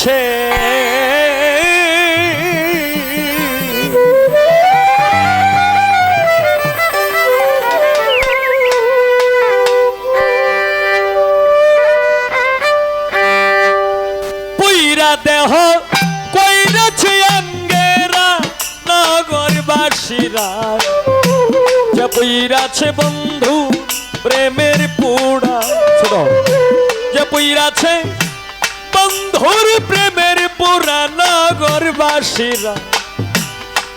পিছে পুইরা দেহ কইরাছে আঙ্গেরা নগরবাসীরা যে পুইরাছে বন্ধু প্রেমের পুড়া যে পুইরাছে বন্ধুর প্রেমের পুরা নগরবাসীরা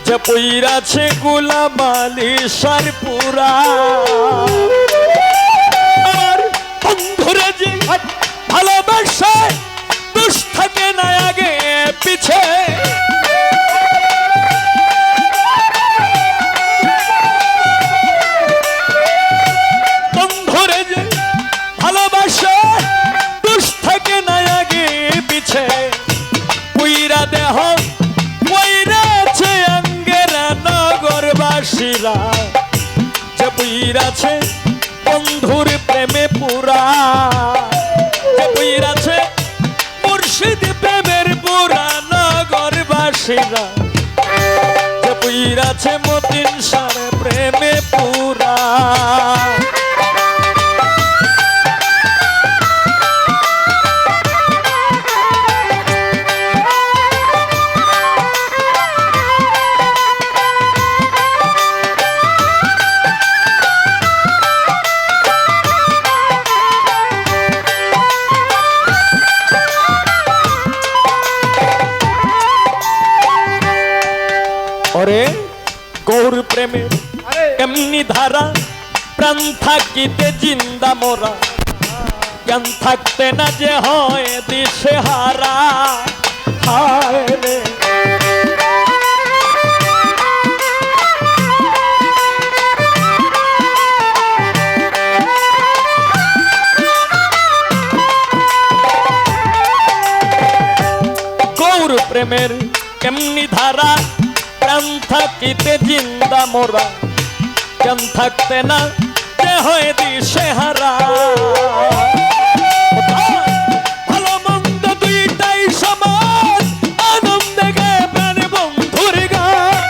যে পুইরাছে গোলাম আলী সারপুরা আর বন্ধুরা যে ভালোবাসে দুষ থাকে না আগে পিছে বন্ধুরে যে ভালোবাসে দুষ থাকে না আগে পিছে পুইরা দেহ পুইরাছে আঙ্গেরা নগরবাসীরা যে পুইরাছে বন্ধুর প্রেমে পুরা যে পুইরাছে মুর্শিদ প্রেমের পুরা নগরবাসীরা যে পুইরাছে মতিন সার প্রেমে পুরা ওরে গৌর প্রেমে এমনি ধারা প্রাণ থাকিতে জিন্দা মোরা জ্ঞান থাকতে না যে হয় দিশে হারা হায় রে গৌর প্রেমের এমনি ধারা প্রাণ থাকিতে জিন্দা মোরা জ্ঞান থাকতে না যে হয় দিশে হারা ভালো মন্দ দুইটাই সমান আনন্দে গে প্রাণ বন্ধুর গান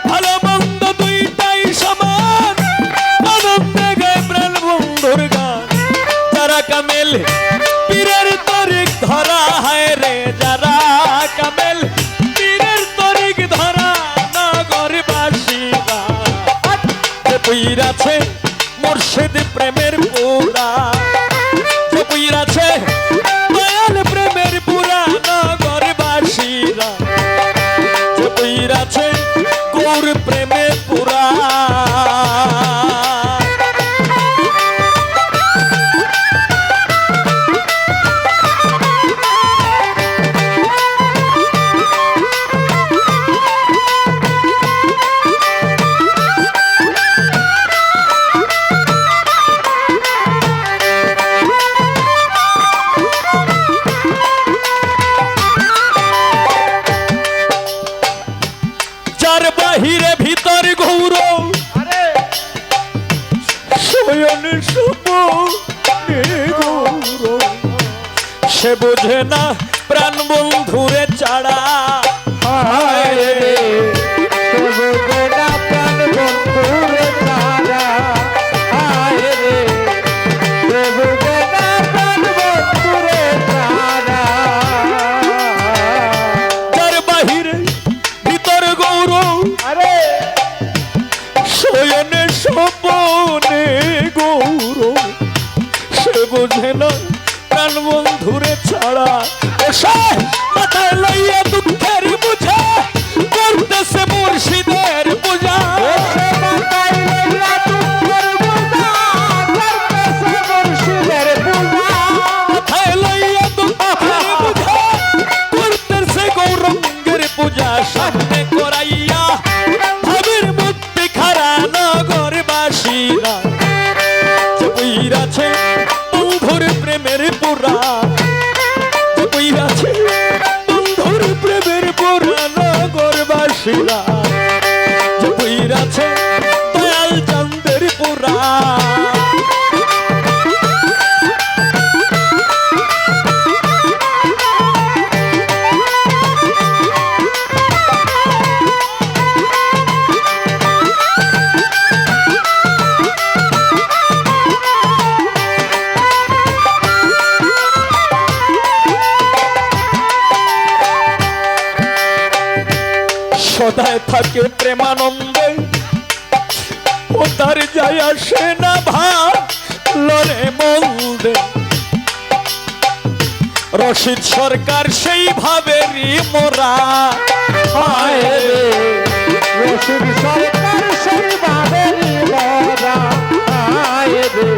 ভালো মন্দ দুইটাই সমান আনন্দে গে প্রাণ বন্ধুর গান তারা কামেল পীরের তরিক ধরা হায় রে যারা কামেল পীরের তরিক ধরা নগরবাসীরা যে পুইরাছে মুর্শিদ প্রেমের পুরা যে পুইরাছে দয়াল প্রেমের পুরা নগরবাসীরা যে পুইরাছে গৌর প্রেমের পুরা বাহিরে ভিতর গৌর শয়নে সুপনে গৌর সে বোঝে না প্রাণ বন্ধুরে ছাড়া হায় রে সে বোঝে না প্রাণ বন্ধুরে ছাড়া হায় রে সে বোঝে না প্রাণ বন্ধুরে ছাড়া যার বাহিরে ভিতর গৌর শয়নে স্বপনে গৌর সে বোঝে না প্রাণ বন্ধুরে ছাড়া মাথায় লইয়া দুঃখের বুঝা করতেছে মুর্শিদের পূজা মাথায় লইয়া দুঃখের বুঝা করতেছে মুর্শিদের পূজা মাথায় লইয়া দুঃখের বুঝা করতেছে গৌরঙ্গের পূজা সামনে করাইয়া ভাবের মধ্যে খারা নগরবাসীরা যে পুইরাছে বন্ধুর প্রেমের পুরা যে পুইরাছে বন্ধুর প্রেমের পুরা নগরবাসীরা যে পুইরাছে দয়াল চাঁদের পুরা থাকে প্রেমানন্দে ও তার যায় আসে না ভালোরে মন্দে রশিদ সরকার সেই ভাবেরই মোরা হায় রে রশিদ সরকার সেই ভাবেরই মোরা হায় রে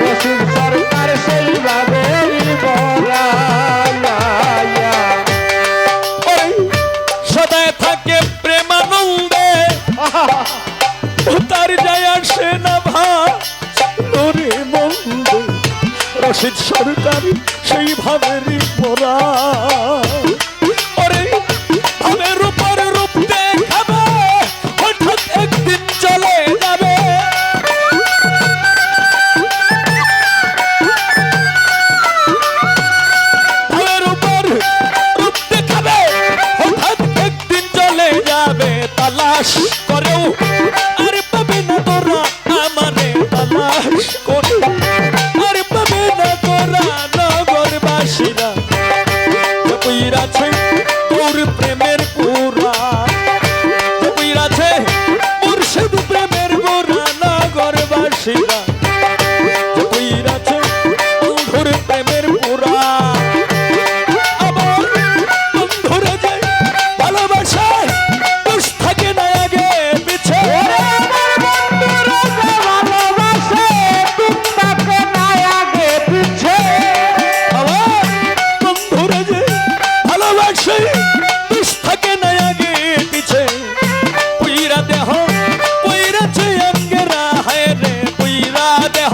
রশিদ সরকার সেই ভাবেরই মোরা সদায় থাকে প্রেমানন্দে ও তার যায় আসে না ভালোরে মন্দে রশিদ সরকার সেই ভাবেরই মোরা ওরে ভাবের উপর রূপ দেখাবে হঠাৎ একদিন চলে যাবে ভাবের উপর রূপ দেখাবে হঠাৎ একদিন চলে যাবে তালাশ করেও আর পাবে না তোরা আমারে তালাশ করে আর পাবে না তোরা নগরবাসীরা জপুইরাছে তোর প্রেমের পুরা জপুইরাছে মুর্শিদ প্রেমের পুরা নগরবাসীরা জপুইরাছে বন্ধুর প্রেমের পুরা আবার বন্ধুরে যে ভালোবাসায় দোষ থাকে না আগে পিছে ভালোবাসে তোমাকে না আগে পিছে আবার বন্ধুরে যে ভালোবাসে দোষ থাকে না আগে পিছে পুইরা দেহ পুইরাছে অঙ্গেরা হায় রে পুইরা দেহ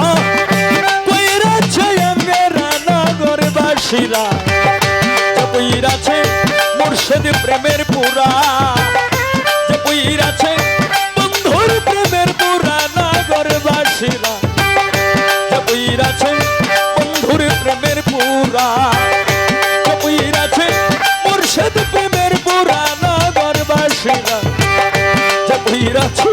পুইরাছে অঙ্গেরা নগরবাসীরা পুইরাছে মুর্শিদ প্রেমের পুরা যে পুইরাছে বন্ধুর প্রেমের পুরা নগরবাসীরা যে পুইরাছে বন্ধুর প্রেমের পুরা যে পুইরাছে মুর্শিদ প্রেমের পুরা নগরবাসীরা যে পুইরাছে